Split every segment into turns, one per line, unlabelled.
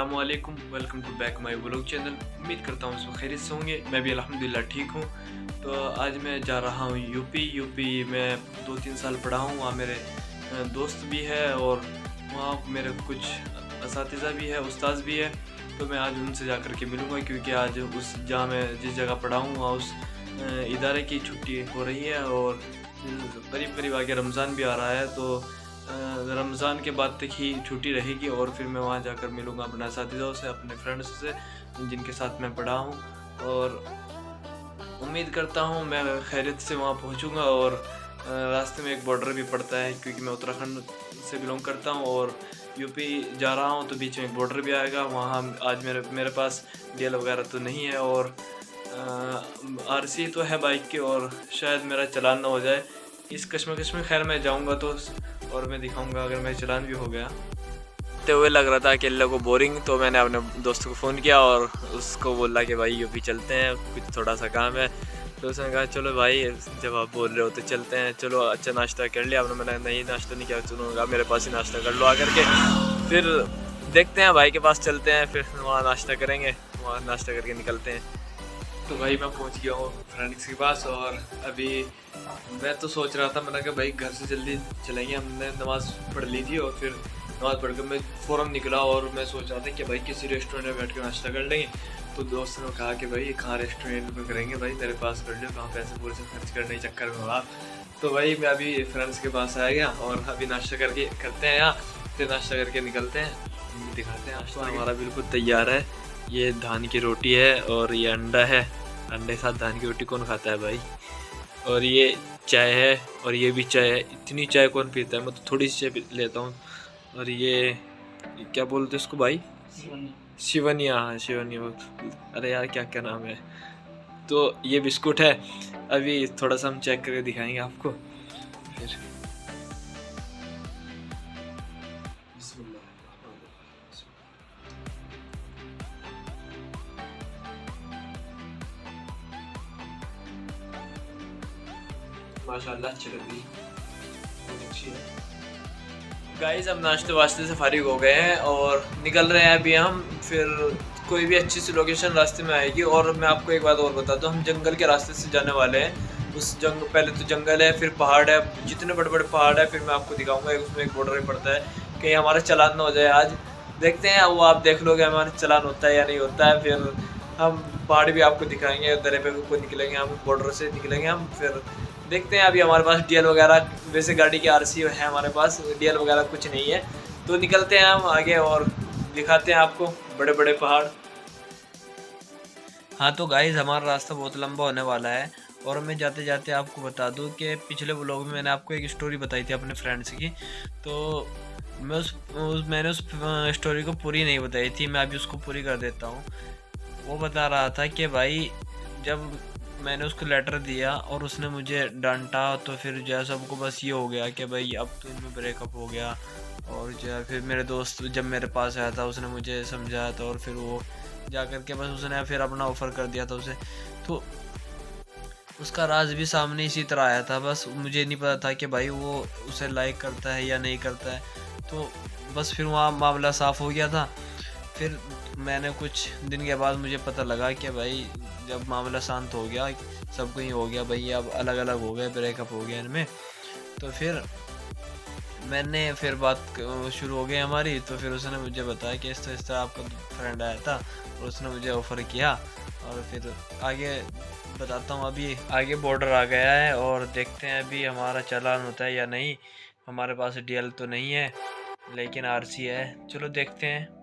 अस्सलामुअलैकुम, welcome to back my vlog channel. उम्मीद करता हूँ सब खैरियत से होंगे। मैं भी अल्हम्दुलिल्लाह ठीक हूँ। तो आज मैं जा रहा हूँ यूपी में 2-3 साल पढ़ा हूँ। वहाँ मेरे दोस्त भी है और वहाँ मेरे कुछ असातिज़ा भी है, उस्ताद भी है। तो मैं आज उनसे जा कर के मिलूँगा, क्योंकि आज उस जहाँ मैं जिस जगह पढ़ा हूँ वहाँ उस इदारे की छुट्टी हो रही है और करीब आगे रमज़ान भी आ रहा है। तो रमज़ान के बाद तक ही छुट्टी रहेगी और फिर मैं वहाँ जाकर मिलूँगा अपने असातिज़ों से, अपने फ्रेंड्स से जिनके साथ मैं पढ़ा हूँ। और उम्मीद करता हूँ मैं खैरियत से वहाँ पहुँचूँगा। और रास्ते में एक बॉर्डर भी पड़ता है, क्योंकि मैं उत्तराखंड से बिलोंग करता हूँ और यूपी जा रहा हूँ, तो बीच में एक बॉर्डर भी आएगा। वहाँ आज मेरे पास डीएल वगैरह तो नहीं है और आरसी तो है बाइक की, और शायद मेरा चालान ना हो जाए। इस कश्मकश में खैर मैं जाऊँगा तो और मैं दिखाऊँगा अगर मेरा चालान भी हो गया। तो हुए लग रहा था अकेले को बोरिंग, तो मैंने अपने दोस्त को फ़ोन किया और उसको बोला कि भाई यूपी चलते हैं, कुछ थोड़ा सा काम है। तो उसने कहा चलो भाई, जब आप बोल रहे हो तो चलते हैं, चलो अच्छा नाश्ता कर लिया आपने? मैंने नहीं नाश्ता नहीं किया। चलूँगा मेरे पास ही नाश्ता कर लो आकर के, फिर देखते हैं भाई के पास चलते हैं, फिर वहाँ नाश्ता करेंगे, वहाँ नाश्ता करके निकलते हैं। तो भाई मैं पहुंच गया हूँ फ्रेंड्स के पास और अभी मैं तो सोच रहा था, मैंने कहा भाई घर से जल्दी चलेंगे। हमने नमाज़ पढ़ ली थी और फिर नमाज़ पढ़ कर मैं फ़ौरन निकला और मैं सोच रहा था कि भाई किसी रेस्टोरेंट में बैठ कर नाश्ता कर लेंगे। तो दोस्त ने कहा कि भाई कहाँ रेस्टोरेंट में करेंगे, भाई मेरे पास कर लो, कहाँ पैसे पूरे से खर्च करने के चक्कर में हो आप। तो भाई मैं अभी फ्रेंड्स के पास आ गया और अभी नाश्ता करते हैं यहाँ, फिर नाश्ता करके निकलते हैं, दिखाते हैं। नाश्ता हमारा बिल्कुल तैयार है। ये धान की रोटी है और ये अंडा है। अंडे के साथ धान की रोटी कौन खाता है भाई? और ये चाय है और ये भी चाय है। इतनी चाय कौन पीता है? मैं तो थोड़ी सी चाय लेता हूँ। और ये क्या बोलते हैं इसको भाई? शिवनिया। हाँ शिवनिया। अरे यार क्या क्या नाम है। तो ये बिस्कुट है। अभी थोड़ा सा हम चेक करके दिखाएंगे आपको फिर। माशाल्लाह अच्छी लग रही है। गाइस अब नाश्ते वास्ते से फारिग हो गए हैं और निकल रहे हैं अभी हम। फिर कोई भी अच्छी सी लोकेशन रास्ते में आएगी। और मैं आपको एक बात और बता दूं, हम जंगल के रास्ते से जाने वाले हैं। उस पहले तो जंगल है, फिर पहाड़ है, जितने बड़े बड़े पहाड़ है फिर मैं आपको दिखाऊंगा। उसमें एक बॉर्डर भी पड़ता है, कहीं हमारा चालान ना हो जाए आज। देखते हैं वो आप देख लोगे हमारा चालान होता है या नहीं होता है। फिर हम पहाड़ भी आपको दिखाएंगे, दरे पे को निकलेंगे हम, बॉर्डर से निकलेंगे हम। फिर देखते हैं। अभी हमारे पास डीएल वगैरह, वैसे गाड़ी की आरसी है हमारे पास, डीएल वगैरह कुछ नहीं है। तो निकलते हैं हम आगे और दिखाते हैं आपको बड़े बड़े पहाड़। हाँ तो गाइस हमारा रास्ता बहुत लंबा होने वाला है। और मैं जाते जाते आपको बता दूं कि पिछले व्लॉग में मैंने आपको एक स्टोरी बताई थी अपने फ्रेंड्स की। तो मैंने उस स्टोरी को पूरी नहीं बताई थी, मैं अभी उसको पूरी कर देता हूँ। वो बता रहा था कि भाई जब मैंने उसको लेटर दिया और उसने मुझे डांटा, तो फिर जो है सबको बस ये हो गया कि भाई अब तो इनमें ब्रेकअप हो गया। और जो है फिर मेरे दोस्त जब मेरे पास आया था उसने मुझे समझाया था, और फिर वो जा कर के बस उसने फिर अपना ऑफ़र कर दिया था उसे। तो उसका राज भी सामने इसी तरह आया था, बस मुझे नहीं पता था कि भाई वो उसे लाइक करता है या नहीं करता है। तो बस फिर वहाँ मामला साफ़ हो गया था। फिर मैंने कुछ दिन के बाद मुझे पता लगा कि भाई जब मामला शांत हो गया, सब कुछ हो गया भाई, अब अलग अलग हो गए, ब्रेकअप हो गया इनमें। तो फिर मैंने फिर बात शुरू हो गई हमारी। तो फिर उसने मुझे बताया कि इस तरह आपका फ्रेंड आया था और उसने मुझे ऑफ़र किया। और फिर आगे बताता हूँ। अभी आगे बॉर्डर आ गया है और देखते हैं अभी हमारा चालान होता है या नहीं। हमारे पास डीएल तो नहीं है लेकिन आरसी है, चलो देखते हैं।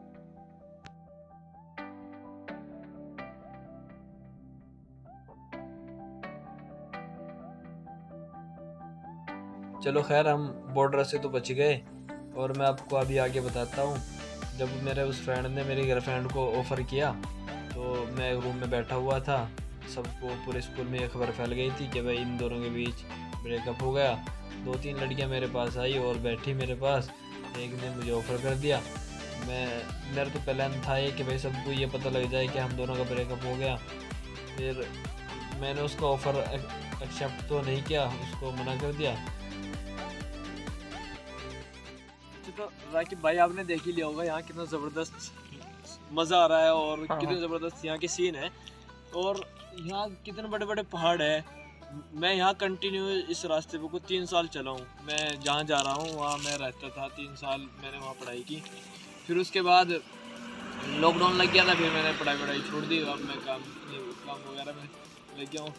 चलो खैर हम बॉर्डर से तो बच गए। और मैं आपको अभी आगे बताता हूँ। जब मेरे उस फ्रेंड ने मेरी गर्लफ्रेंड को ऑफ़र किया, तो मैं रूम में बैठा हुआ था। सबको पूरे स्कूल में ये खबर फैल गई थी कि भाई इन दोनों के बीच ब्रेकअप हो गया। 2-3 लड़कियाँ मेरे पास आई और बैठी मेरे पास। एक ने मुझे ऑफ़र कर दिया। मेरा तो प्लान था ये कि भाई सबको ये पता लग जाए कि हम दोनों का ब्रेकअप हो गया। फिर मैंने उसका ऑफ़र एक्सेप्ट तो नहीं किया, उसको मना कर दिया। तो राकिब भाई आपने देख ही लिया होगा यहाँ कितना ज़बरदस्त मज़ा आ रहा है और
हाँ,
कितने ज़बरदस्त यहाँ के सीन है और यहाँ कितने बड़े बड़े पहाड़ है। मैं यहाँ कंटिन्यू इस रास्ते पे को 3 साल चला हूँ। मैं जहाँ जा रहा हूँ वहाँ मैं रहता था 3 साल, मैंने वहाँ पढ़ाई की। फिर उसके बाद लॉकडाउन लग गया था, फिर मैंने पढ़ाई छोड़ दी। अब मैं काम वगैरह में लग गया हूँ।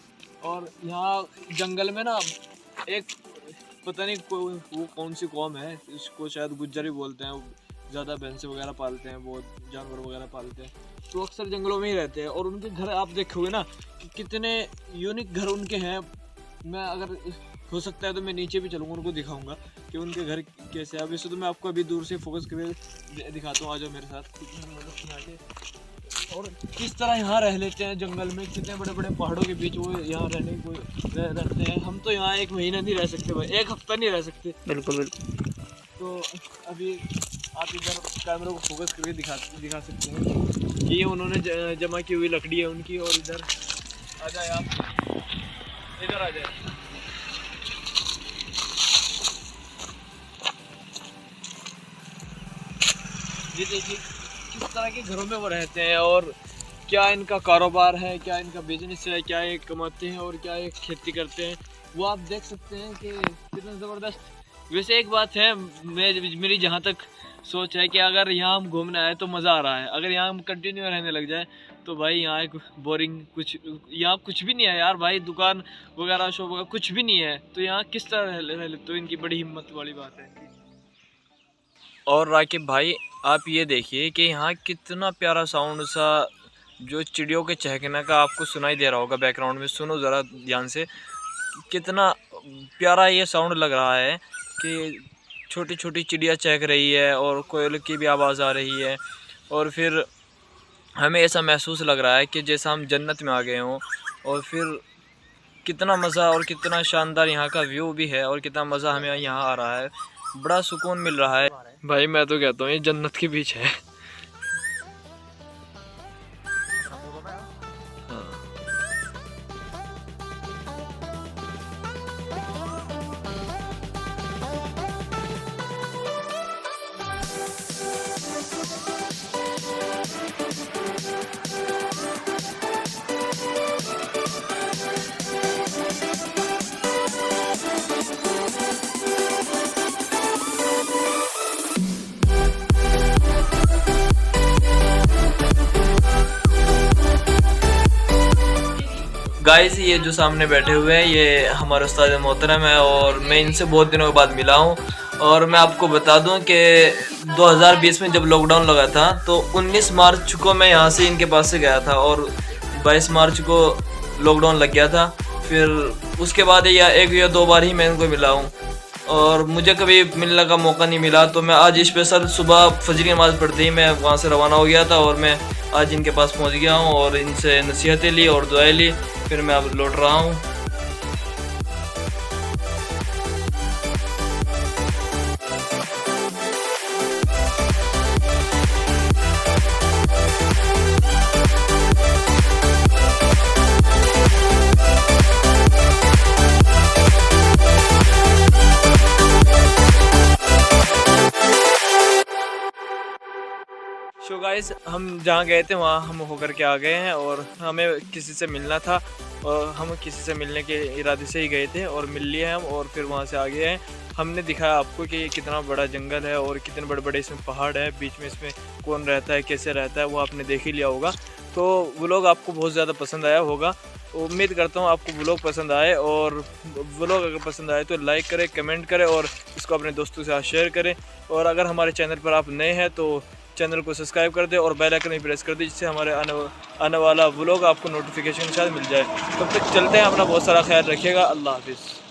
और यहाँ जंगल में ना एक पता नहीं वो कौन सी कौम है, इसको शायद गुज्जर ही बोलते हैं। ज़्यादा भैंसे वगैरह पालते हैं, बहुत जानवर वगैरह पालते हैं, तो अक्सर जंगलों में ही रहते हैं। और उनके घर आप देखोगे ना कि कितने यूनिक घर उनके हैं। मैं अगर हो सकता है तो मैं नीचे भी चलूँगा, उनको दिखाऊंगा कि उनके घर कैसे है। वैसे तो मैं आपको अभी दूर से फोकस करके दिखाता हूँ, आ जाओ मेरे साथ। और किस तरह यहाँ रह लेते हैं जंगल में, कितने बड़े बड़े पहाड़ों के बीच वो यहाँ रहने को रहते हैं। हम तो यहाँ 1 महीना नहीं रह सकते भाई, 1 हफ्ता नहीं रह सकते।
बिल्कुल बिल्कुल।
तो अभी आप इधर कैमरा को फोकस करके दिखा सकते हैं कि ये उन्होंने जमा की हुई लकड़ी है उनकी। और इधर आ जाए, आप इधर आ जाए। ये देखिए किस तरह के घरों में वो रहते हैं और क्या इनका कारोबार है, क्या इनका बिजनेस है, क्या ये कमाते हैं और क्या ये खेती करते हैं, वो आप देख सकते हैं कि कितना ज़बरदस्त। वैसे एक बात है, मेरी जहाँ तक सोच है कि अगर यहाँ हम घूमने आए तो मज़ा आ रहा है। अगर यहाँ हम कंटिन्यू रहने लग जाए तो भाई यहाँ एक बोरिंग यहाँ कुछ भी नहीं है यार भाई, दुकान वगैरह शॉप वगैरह कुछ भी नहीं है। तो यहाँ किस तरह रह लेते, तो इनकी बड़ी हिम्मत वाली बात है। और राकिब भाई आप ये देखिए कि यहाँ कितना प्यारा साउंड सा, जो चिड़ियों के चहकने का आपको सुनाई दे रहा होगा बैकग्राउंड में, सुनो ज़रा ध्यान से। कितना प्यारा ये साउंड लग रहा है कि छोटी छोटी चिड़िया चहक रही है और कोयल की भी आवाज़ आ रही है। और फिर हमें ऐसा महसूस लग रहा है कि जैसा हम जन्नत में आ गए हों। और फिर कितना मज़ा और कितना शानदार यहाँ का व्यू भी है और कितना मज़ा हमें यहाँ आ रहा है, बड़ा सुकून मिल रहा है भाई। मैं तो कहता हूँ ये जन्नत के बीच है। गाइस ये जो सामने बैठे हुए हैं ये हमारे उस्ताद मोहतरम है और मैं इनसे बहुत दिनों के बाद मिला हूँ। और मैं आपको बता दूं कि 2020 में जब लॉकडाउन लगा था तो 19 मार्च को मैं यहाँ से इनके पास से गया था और 22 मार्च को लॉकडाउन लग गया था। फिर उसके बाद या 1 या 2 बार ही मैं इनको मिला हूँ और मुझे कभी मिलने का मौका नहीं मिला। तो मैं आज स्पेशल सुबह फजर की नमाज़ पढ़ते ही मैं वहाँ से रवाना हो गया था और मैं आज इनके पास पहुँच गया हूँ और इनसे नसीहतें ली और दुआएं ली। फिर मैं अब लौट रहा हूँ। सो गाइस हम जहाँ गए थे वहाँ हम होकर के आ गए हैं और हमें किसी से मिलना था और हम किसी से मिलने के इरादे से ही गए थे और मिल लिए हम और फिर वहाँ से आ गए हैं। हमने दिखाया आपको कि ये कितना बड़ा जंगल है और कितने बड़े बड़े इसमें पहाड़ है, बीच में इसमें कौन रहता है, कैसे रहता है, वो आपने देख ही लिया होगा। तो व्लॉग आपको बहुत ज़्यादा पसंद आया होगा, उम्मीद करता हूँ आपको व्लॉग पसंद आए। और व्लॉग अगर पसंद आए तो लाइक करें, कमेंट करें और इसको अपने दोस्तों से शेयर करें। और अगर हमारे चैनल पर आप नए हैं तो चैनल को सब्सक्राइब कर दें और बेल आइकन भी प्रेस कर दें, जिससे हमारे आने वाला व्लॉग आपको नोटिफिकेशन के साथ मिल जाए। तब तक चलते हैं, अपना बहुत सारा ख्याल रखिएगा। अल्लाह हाफिज़।